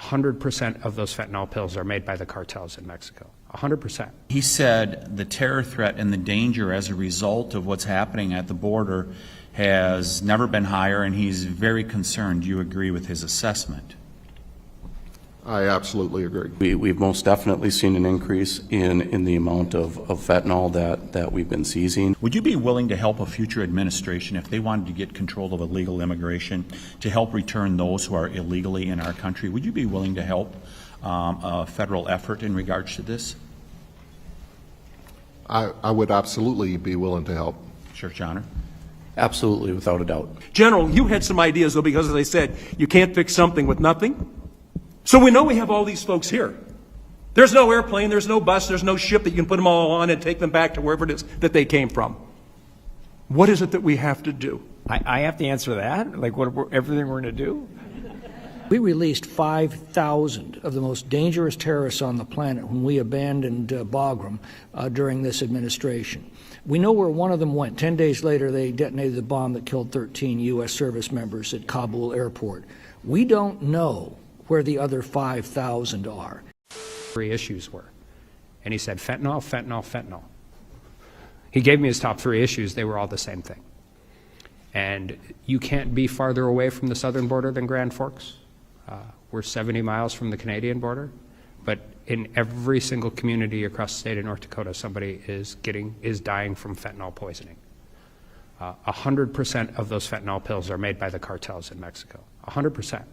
100% of those fentanyl pills are made by the cartels in Mexico. 100%. He said the terror threat and the danger as a result of what's happening at the border has never been higher, and he's very concerned. Do you agree with his assessment? I absolutely agree. We've most definitely seen an increase in the amount of fentanyl that we've been seizing. Would you be willing to help a future administration, if they wanted to get control of illegal immigration, to help return those who are illegally in our country? Would you be willing to help a federal effort in regards to this? I would absolutely be willing to help. Sheriff Jahner? Absolutely, without a doubt. General, you had some ideas, though, because as I said, you can't fix something with nothing. So we know we have all these folks here. There's no airplane, there's no bus, there's no ship that you can put them all on and take them back to wherever it is that they came from. What is it that we have to do? I have to answer that? Like everything we're going to do? We released 5,000 of the most dangerous terrorists on the planet when we abandoned Bagram during this administration. We know where one of them went. 10 days later, they detonated the bomb that killed 13 U.S. service members at Kabul airport. We don't know where the other 5,000 are. 3 issues were. And he said fentanyl, fentanyl, fentanyl. He gave me his top 3 issues. They were all the same thing. And you can't be farther away from the southern border than Grand Forks. We're 70 miles from the Canadian border. But in every single community across the state of North Dakota, somebody is dying from fentanyl poisoning. 100% of those fentanyl pills are made by the cartels in Mexico. 100%.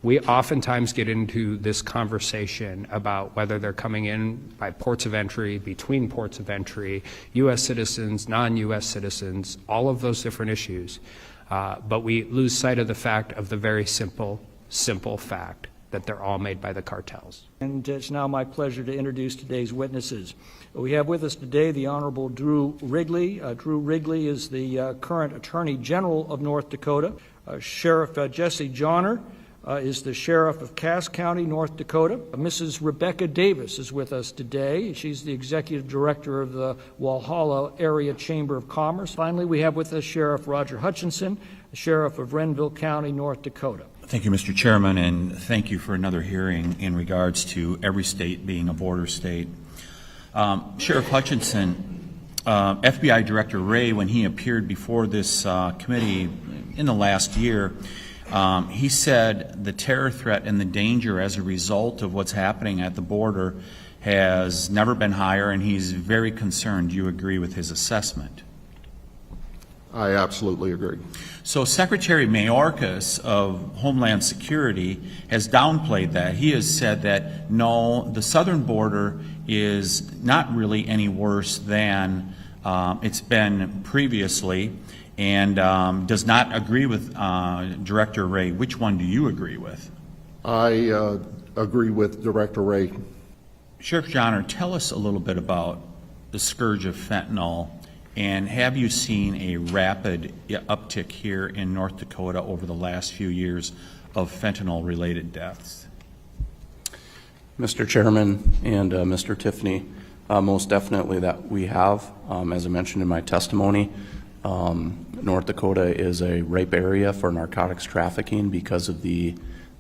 We oftentimes get into this conversation about whether they're coming in by ports of entry, between ports of entry, U.S. citizens, non-U.S. citizens, all of those different issues. But we lose sight of the fact of the very simple fact that they're all made by the cartels. And it's now my pleasure to introduce today's witnesses. We have with us today the Honorable Drew Wrigley. Drew Wrigley is the current Attorney General of North Dakota. Sheriff Jesse Jahner is the Sheriff of Cass County, North Dakota. Mrs. Rebecca Davis is with us today. She's the Executive Director of the Wahalla Area Chamber of Commerce. Finally, we have with us Sheriff Roger Hutchinson, the Sheriff of Renville County, North Dakota. Thank you, Mr. Chairman, and thank you for another hearing in regards to every state being a border state. Sheriff Hutchinson, FBI Director Ray, when he appeared before this committee in the last year, he said the terror threat and the danger as a result of what's happening at the border has never been higher, and he's very concerned. Do you agree with his assessment? I absolutely agree. So Secretary Mayorkas of Homeland Security has downplayed that. He has said that, no, the southern border is not really any worse than it's been previously, and does not agree with Director Ray. Which one do you agree with? I agree with Director Ray. Sheriff Jahner, tell us a little bit about the scourge of fentanyl, and have you seen a rapid uptick here in North Dakota over the last few years of fentanyl-related deaths? Mr. Chairman and Mr. Tiffany, most definitely that we have. As I mentioned in my testimony, North Dakota is a ripe area for narcotics trafficking because of the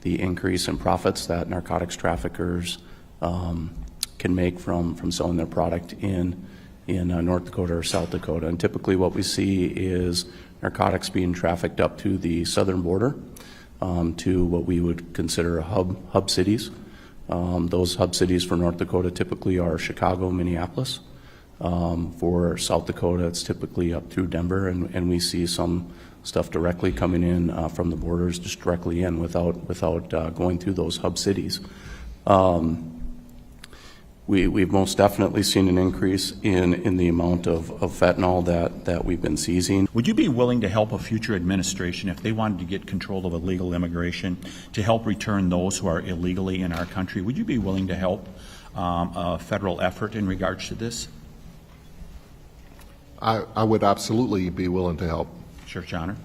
increase in profits that narcotics traffickers can make from selling their product in North Dakota or South Dakota. And typically what we see is narcotics being trafficked up to the southern border to what we would consider hub cities. Those hub cities for North Dakota typically are Chicago, Minneapolis. For South Dakota, it's typically up through Denver, and we see some stuff directly coming in from the borders, just directly in without going through those hub cities. We've most definitely seen an increase in the amount of fentanyl that we've been seizing. Would you be willing to help a future administration, if they wanted to get control of illegal immigration, to help return those who are illegally in our country? Would you be willing to help a federal effort in regards to this? I would absolutely be willing to help. Sheriff Jahner?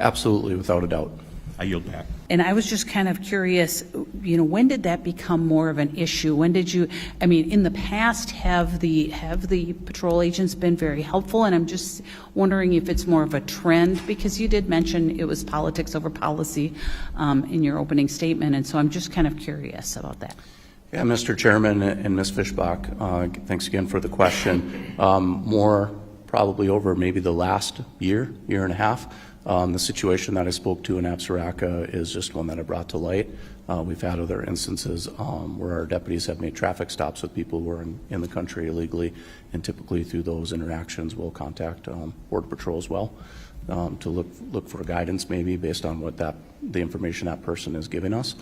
Absolutely, without a doubt. I yield back. And I was just kind of curious, when did that become more of an issue? When did you, in the past, have the patrol agents been very helpful? And I'm just wondering if it's more of a trend, because you did mention it was politics over policy in your opening statement, and so I'm just kind of curious about that. Yeah, Mr. Chairman and Ms. Fischbach, thanks again for the question. More probably over maybe the last year and a half. The situation that I spoke to in Absaraka is just one that I brought to light. We've had other instances where our deputies have made traffic stops with people who are in the country illegally, and typically through those interactions we'll contact Border Patrol as well to look for guidance maybe based on what the information that person is giving us.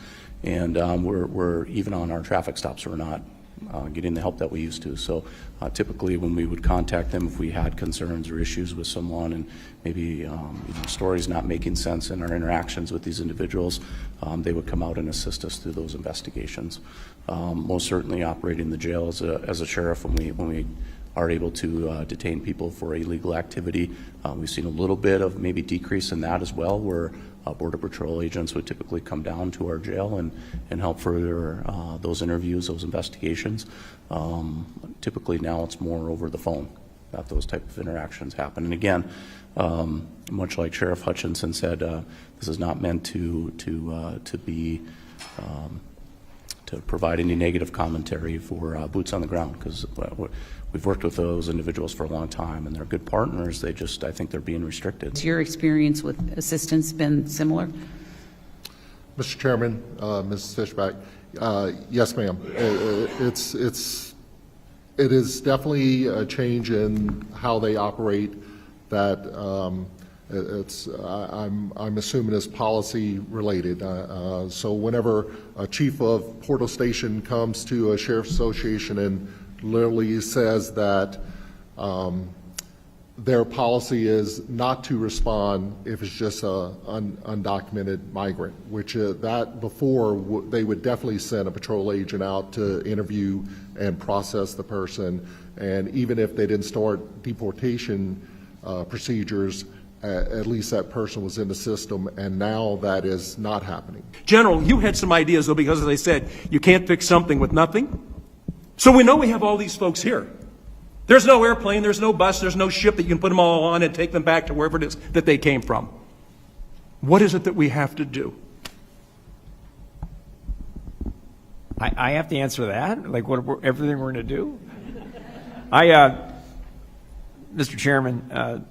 And we're even on our traffic stops, we're not getting the help that we used to. So typically when we would contact them if we had concerns or issues with someone and maybe stories not making sense in our interactions with these individuals, they would come out and assist us through those investigations. Most certainly operating the jail as a sheriff when we are able to detain people for illegal activity. We've seen a little bit of maybe decrease in that as well, where Border Patrol agents would typically come down to our jail and help further those interviews, those investigations. Typically now it's more over the phone that those type of interactions happen. And again, much like Sheriff Hutchinson said, this is not meant to provide any negative commentary for boots on the ground, because we've worked with those individuals for a long time and they're good partners. I think they're being restricted. Has your experience with assistance been similar? Mr. Chairman, Mrs. Fischbach, yes, ma'am. It is definitely a change in how they operate that I'm assuming is policy related. So whenever a chief of Portal Station comes to a sheriff's association and literally says that their policy is not to respond if it's just a undocumented migrant, which that before they would definitely send a patrol agent out to interview and process the person, and even if they didn't start deportation procedures, at least that person was in the system, and now that is not happening. General, you had some ideas, though, because as I said, you can't fix something with nothing. So we know we have all these folks here. There's no airplane, there's no bus, there's no ship that you can put them all on and take them back to wherever it is that they came from. What is it that we have to do? I have to answer that? Like everything we're going to do? Mr. Chairman,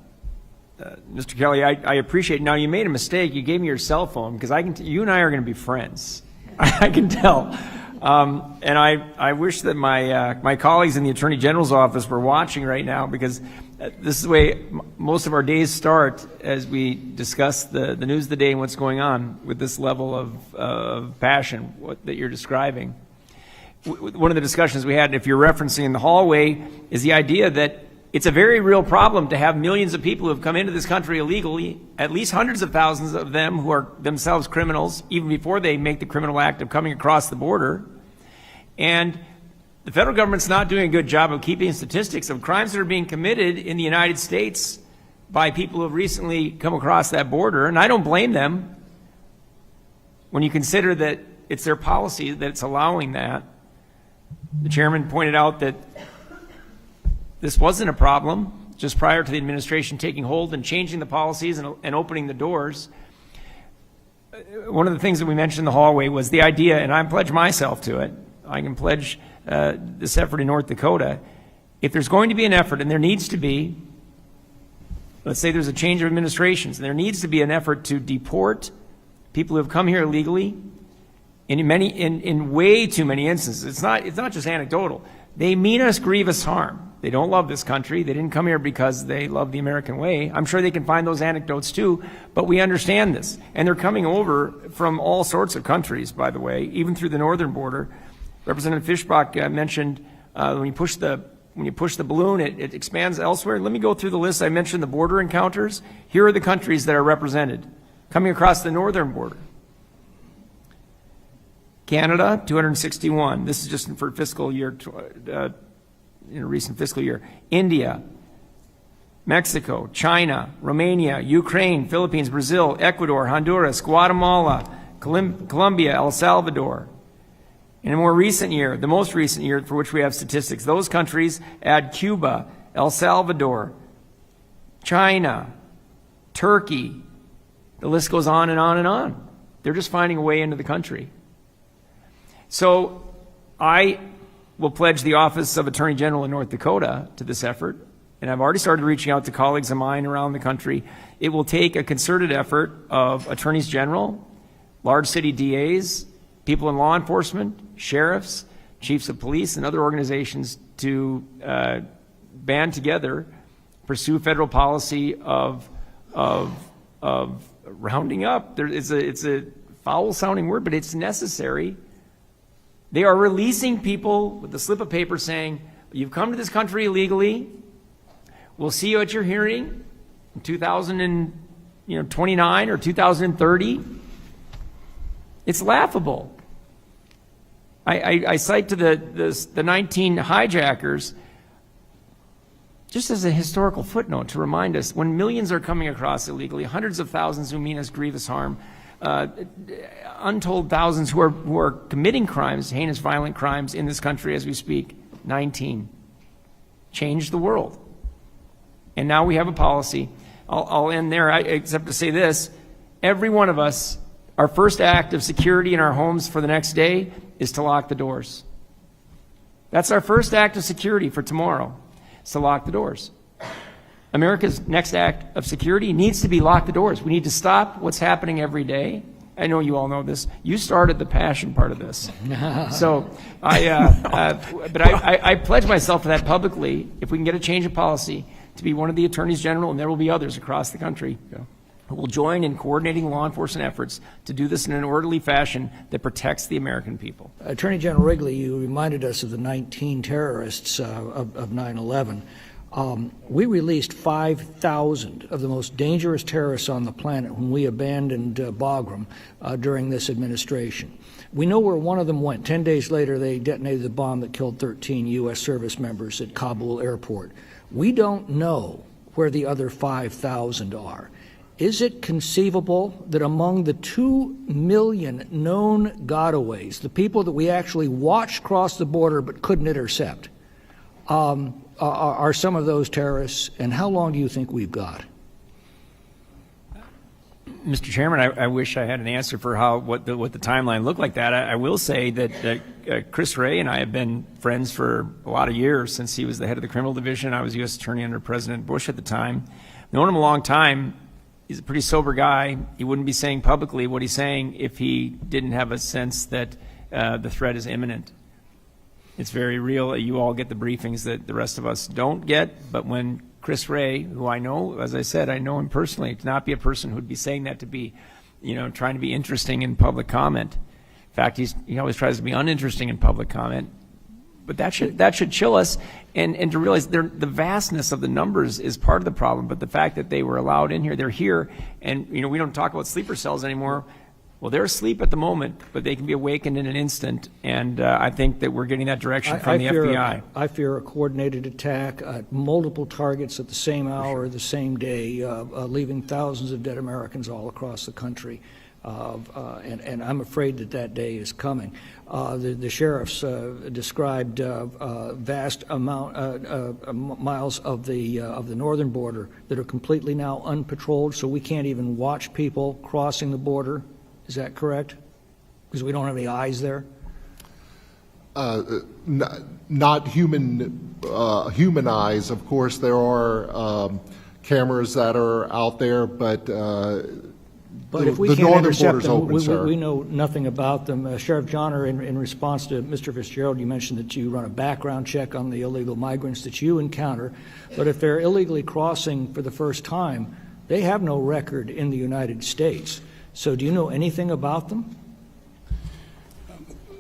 Mr. Kelly, I appreciate. Now, you made a mistake. You gave me your cell phone because you and I are going to be friends. I can tell. And I wish that my colleagues in the Attorney General's office were watching right now, because this is the way most of our days start as we discuss the news of the day and what's going on with this level of passion that you're describing. One of the discussions we had, if you're referencing in the hallway, is the idea that it's a very real problem to have millions of people who have come into this country illegally, at least hundreds of thousands of them who are themselves criminals, even before they make the criminal act of coming across the border. And the federal government's not doing a good job of keeping statistics of crimes that are being committed in the United States by people who have recently come across that border. And I don't blame them when you consider that it's their policy that's allowing that. The chairman pointed out that this wasn't a problem just prior to the administration taking hold and changing the policies and opening the doors. One of the things that we mentioned in the hallway was the idea, and I pledge myself to it, I can pledge this effort in North Dakota, if there's going to be an effort, and there needs to be, let's say there's a change of administrations, and there needs to be an effort to deport people who have come here illegally in way too many instances. It's not just anecdotal. They mean us grievous harm. They don't love this country. They didn't come here because they love the American way. I'm sure they can find those anecdotes too, but we understand this. And they're coming over from all sorts of countries, by the way, even through the northern border. Representative Fischbach mentioned when you push the balloon, it expands elsewhere. Let me go through the list. I mentioned the border encounters. Here are the countries that are represented coming across the northern border. Canada, 261. This is just for fiscal year, recent fiscal year. India, Mexico, China, Romania, Ukraine, Philippines, Brazil, Ecuador, Honduras, Guatemala, Colombia, El Salvador. In a more recent year, the most recent year for which we have statistics, those countries add Cuba, El Salvador, China, Turkey. The list goes on and on and on. They're just finding a way into the country. So I will pledge the office of Attorney General in North Dakota to this effort, and I've already started reaching out to colleagues of mine around the country. It will take a concerted effort of attorneys general, large city DAs, people in law enforcement, sheriffs, chiefs of police, and other organizations to band together, pursue federal policy of rounding up. It's a foul-sounding word, but it's necessary. They are releasing people with a slip of paper saying, you've come to this country illegally. We'll see you at your hearing in 2029 or 2030. It's laughable. I cite to the 19 hijackers just as a historical footnote to remind us when millions are coming across illegally, hundreds of thousands who mean us grievous harm, untold thousands who are committing crimes, heinous violent crimes in this country as we speak, 19. Changed the world. And now we have a policy. I'll end there, except to say this. Every one of us, our first act of security in our homes for the next day is to lock the doors. That's our first act of security for tomorrow, is to lock the doors. America's next act of security needs to be lock the doors. We need to stop what's happening every day. I know you all know this. You started the passion part of this. So I pledge myself to that publicly, if we can get a change of policy, to be one of the attorneys general, and there will be others across the country who will join in coordinating law enforcement efforts to do this in an orderly fashion that protects the American people. Attorney General Wrigley, you reminded us of the 19 terrorists of 9/11. We released 5,000 of the most dangerous terrorists on the planet when we abandoned Bagram during this administration. We know where one of them went. 10 days later, they detonated the bomb that killed 13 U.S. service members at Kabul airport. We don't know where the other 5,000 are. Is it conceivable that among the 2 million known gotaways, the people that we actually watched cross the border but couldn't intercept, are some of those terrorists, and how long do you think we've got? Mr. Chairman, I wish I had an answer for what the timeline looked like that. I will say that Chris Wray and I have been friends for a lot of years since he was the head of the criminal division. I was U.S. Attorney under President Bush at the time. Known him a long time. He's a pretty sober guy. He wouldn't be saying publicly what he's saying if he didn't have a sense that the threat is imminent. It's very real. You all get the briefings that the rest of us don't get, but when Chris Wray, who I know, as I said, I know him personally, to not be a person who'd be saying that to be, trying to be interesting in public comment. In fact, he always tries to be uninteresting in public comment. But that should chill us, and to realize the vastness of the numbers is part of the problem. But the fact that they were allowed in here, they're here, and we don't talk about sleeper cells anymore. Well, they're asleep at the moment, but they can be awakened in an instant, and I think that we're getting that direction from the FBI. I fear a coordinated attack at multiple targets at the same hour, the same day, leaving thousands of dead Americans all across the country. And I'm afraid that day is coming. The sheriffs described vast miles of the northern border that are completely now unpatrolled, so we can't even watch people crossing the border. Is that correct? Because we don't have any eyes there? Not human eyes. Of course, there are cameras that are out there, but if we the can't northern intercept border's them, open, sir. we know nothing about them. Sheriff Jahner, in response to Mr. Fitzgerald, you mentioned that you run a background check on the illegal migrants that you encounter, but if they're illegally crossing for the first time, they have no record in the United States. So do you know anything about them?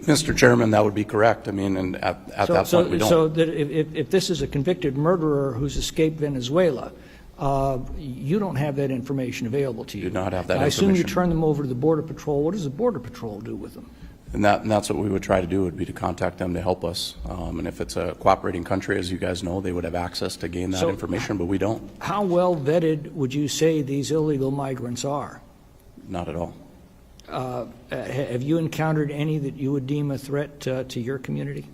Mr. Chairman, that would be correct. I mean, and at that point, we don't. So that if this is a convicted murderer who's escaped Venezuela, you don't have that information available to you. Do not have that I assume you information. turn them over to the Border Patrol. What does the Border Patrol do with them? And that's what we would try to do, would be to contact them to help us. And if it's a cooperating country, as you guys know, they would have access to gain that information, but we don't. How well vetted would you say these illegal migrants are? Not at all. Have you encountered any that you would deem a threat to your community?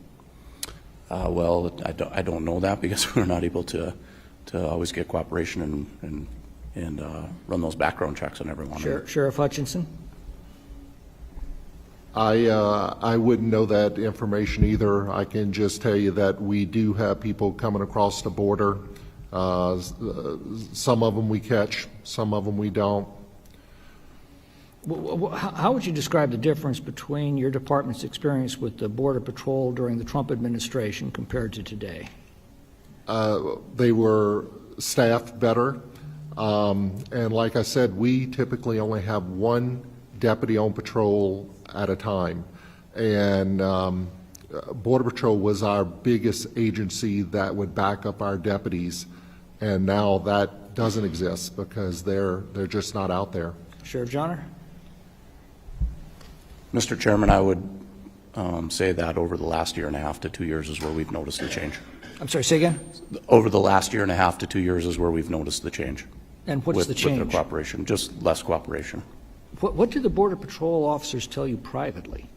Well, I don't know that because we're not able to always get cooperation and run those background checks on everyone. Sheriff Hutchinson? I wouldn't know that information either. I can just tell you that we do have people coming across the border. Some of them we catch, some of them we don't. How would you describe the difference between your department's experience with the Border Patrol during the Trump administration compared to today? They were staffed better. And like I said, we typically only have one deputy on patrol at a time. And Border Patrol was our biggest agency that would back up our deputies. And now that doesn't exist because they're just not out there. Sheriff Jahner? Mr. Chairman, I would say that over the last 1.5 to 2 years is where we've noticed the change. I'm sorry, say again? Over the last 1.5 to 2 years is where we've noticed the change. And what's the change? With the cooperation, just less cooperation. What do the Border Patrol officers tell you privately?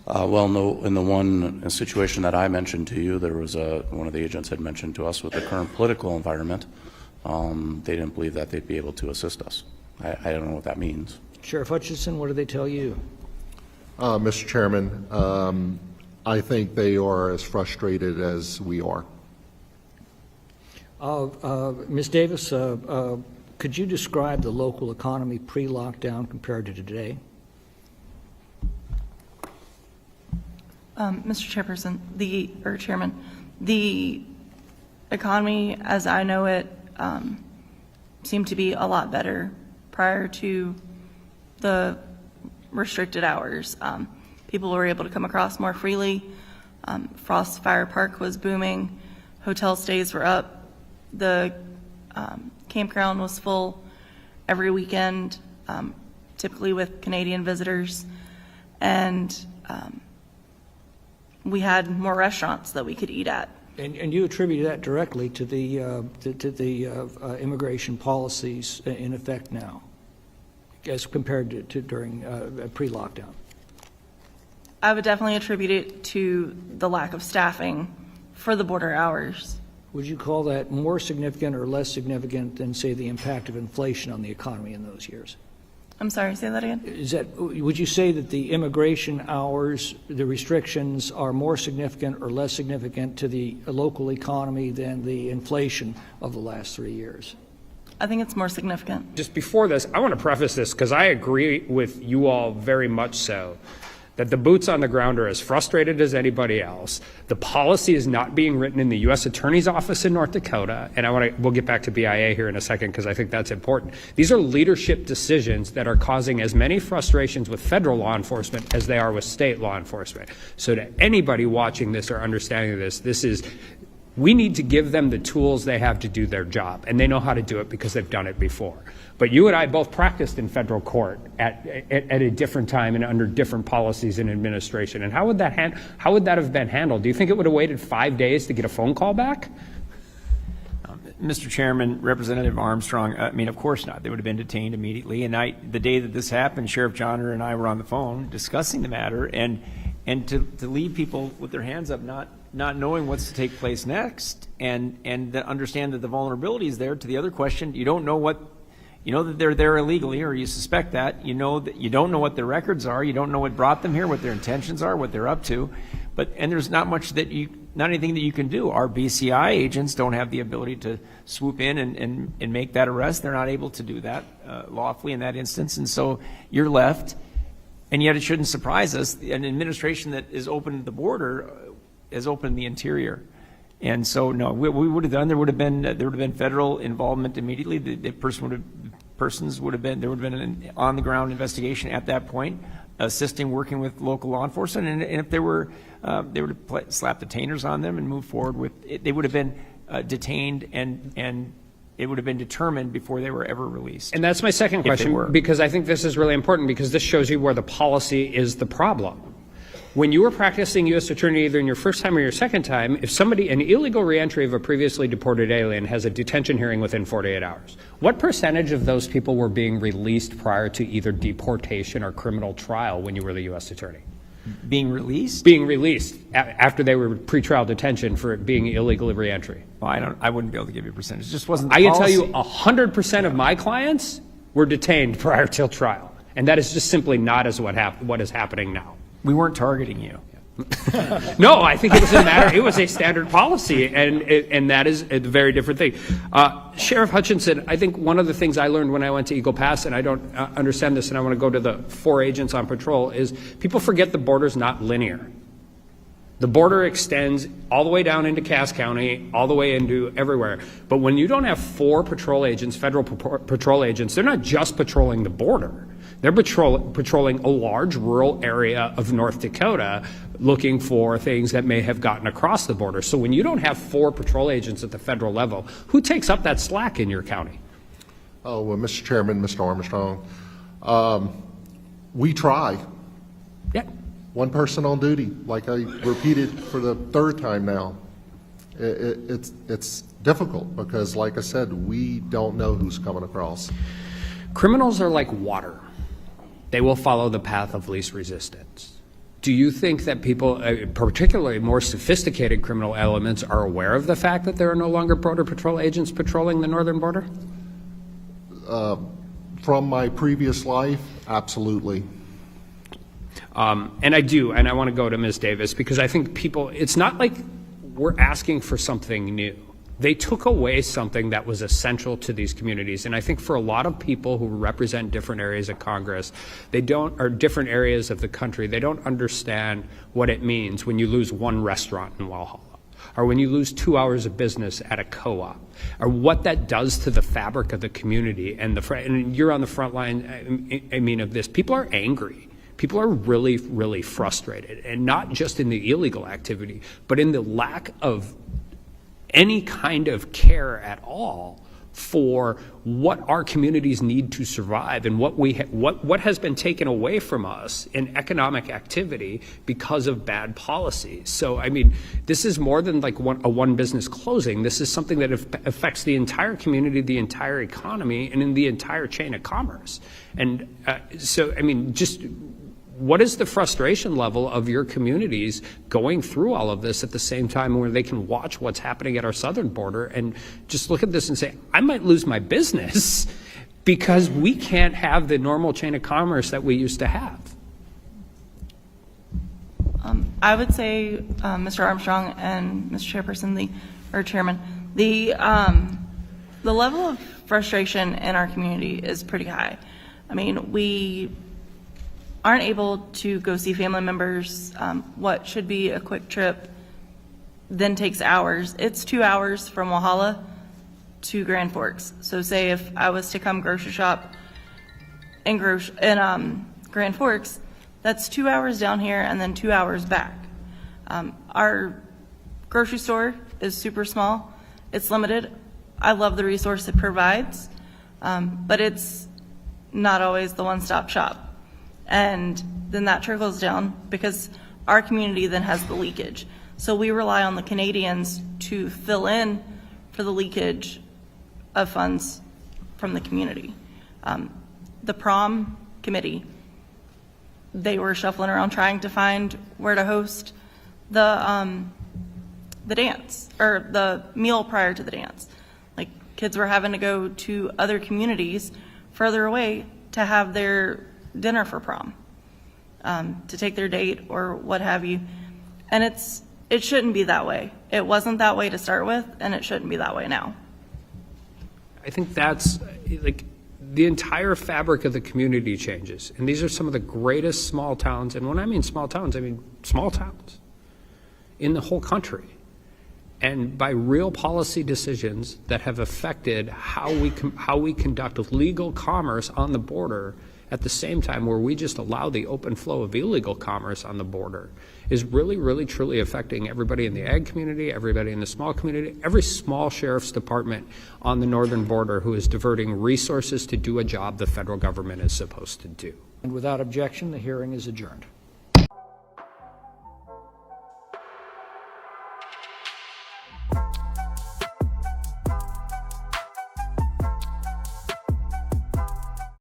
Well, in the one situation that I mentioned to you, there was one of the agents had mentioned to us with the current political environment, they didn't believe that they'd be able to assist us. I don't know what that means. Sheriff Hutchinson, what do they tell you? Mr. Chairman, I think they are as frustrated as we are. Ms. Davis, could you describe the local economy pre-lockdown compared to today? Mr. Chairperson, Chairman, the economy, as I know it, seemed to be a lot better prior to the restricted hours. People were able to come across more freely. Frost Fire Park was booming. Hotel stays were up. The campground was full every weekend, typically with Canadian visitors. And we had more restaurants that we could eat at. And you attribute that directly to the immigration policies in effect now, as compared to during pre-lockdown? I would definitely attribute it to the lack of staffing for the border hours. Would you call that more significant or less significant than, say, the impact of inflation on the economy in those years? I'm sorry, say that again? Would you say that the immigration hours, the restrictions, are more significant or less significant to the local economy than the inflation of the last 3 years? I think it's more significant. Just before this, I want to preface this because I agree with you all very much so, that the boots on the ground are as frustrated as anybody else. The policy is not being written in the U.S. Attorney's Office in North Dakota, and we'll get back to BIA here in a second because I think that's important. These are leadership decisions that are causing as many frustrations with federal law enforcement as they are with state law enforcement. So to anybody watching this or understanding this is, we need to give them the tools they have to do their job, and they know how to do it because they've done it before. But you and I both practiced in federal court at a different time and under different policies and administration. And how would that have been handled? Do you think it would have waited 5 days to get a phone call back? Mr. Chairman, Representative Armstrong, I mean, of course not. They would have been detained immediately. And the day that this happened, Sheriff Jahner and I were on the phone discussing the matter, and to leave people with their hands up, not knowing what's to take place next, and to understand that the vulnerability is there. To the other question, you don't know you know that they're there illegally, or you suspect that. You know that you don't know what their records are. You don't know what brought them here, what their intentions are, what they're up to. And there's not anything that you can do. Our BCI agents don't have the ability to swoop in and make that arrest. They're not able to do that lawfully in that instance. And so you're left, and yet it shouldn't surprise us. An administration that has opened the border has opened the interior. And so, no, we would have done. There would have been federal involvement immediately. There would have been an on-the-ground investigation at that point, assisting, working with local law enforcement. And if they would have slapped detainers on them and moved forward with it, they would have been detained and it would have been determined before they were ever released. And that's my second they were. question, because I think this is really important, because this shows you where the policy is the problem. When you were practicing U.S. attorney either in your first time or your second time, if somebody, an illegal reentry of a previously deported alien has a detention hearing within 48 hours, what percentage of those people were being released prior to either deportation or criminal trial when you were the U.S. attorney? Being released? Being released after they were pretrial detention for it being illegal reentry. Well, I wouldn't be able to give you a percentage. It just wasn't the I can policy. tell you 100% of my clients were detained prior till trial. And that is just simply not as what is happening now. We weren't targeting you. No, I think it was a matter. It was a standard policy, and that is a very different thing. Sheriff Hutchinson, I think one of the things I learned when I went to Eagle Pass, and I don't understand this, and I want to go to the 4 agents on patrol, is people forget the border's not linear. The border extends all the way down into Cass County, all the way into everywhere. But when you don't have 4 patrol agents, federal patrol agents, they're not just patrolling the border. They're patrolling a large rural area of North Dakota looking for things that may have gotten across the border. So when you don't have 4 patrol agents at the federal level, who takes up that slack in your county? Oh, well, Mr. Chairman, Mr. Armstrong, we try. Yeah. One person on duty, like I repeated for the 3rd time now. It's difficult because, like I said, we don't know who's coming across. Criminals are like water. They will follow the path of least resistance. Do you think that people, particularly more sophisticated criminal elements, are aware of the fact that there are no longer Border Patrol agents patrolling the northern border? From my previous life, absolutely. And I do, and I want to go to Ms. Davis, because I think people, it's not like we're asking for something new. They took away something that was essential to these communities. And I think for a lot of people who represent different areas of Congress, or different areas of the country, they don't understand what it means when you lose one restaurant in Wahalla, or when you lose 2 hours of business at a co-op, or what that does to the fabric of the community. And you're on the front line, of this. People are angry. People are really, really frustrated, and not just in the illegal activity, but in the lack of any kind of care at all for what our communities need to survive, and what has been taken away from us in economic activity because of bad policy. So, this is more than like a one business closing. This is something that affects the entire community, the entire economy, and in the entire chain of commerce. And just what is the frustration level of your communities going through all of this at the same time where they can watch what's happening at our southern border and just look at this and say, I might lose my business because we can't have the normal chain of commerce that we used to have? I would say, Mr. Armstrong and Mr. Chairman, the level of frustration in our community is pretty high. We aren't able to go see family members. What should be a quick trip then takes hours. It's 2 hours from Wahalla to Grand Forks. So say if I was to come grocery shop in Grand Forks, that's 2 hours down here and then 2 hours back. Our grocery store is super small. It's limited. I love the resource it provides, but it's not always the one-stop shop. And then that trickles down because our community then has the leakage. So we rely on the Canadians to fill in for the leakage of funds from the community. The prom committee, they were shuffling around trying to find where to host the dance or the meal prior to the dance. Like, kids were having to go to other communities further away to have their dinner for prom, to take their date or what have you. And it shouldn't be that way. It wasn't that way to start with, and it shouldn't be that way now. I think that's like the entire fabric of the community changes. And these are some of the greatest small towns. And when I mean small towns, I mean small towns in the whole country. And by real policy decisions that have affected how we conduct legal commerce on the border at the same time where we just allow the open flow of illegal commerce on the border is really, really, truly affecting everybody in the ag community, everybody in the small community, every small sheriff's department on the northern border who is diverting resources to do a job the federal government is supposed to do. And without objection, the hearing is adjourned.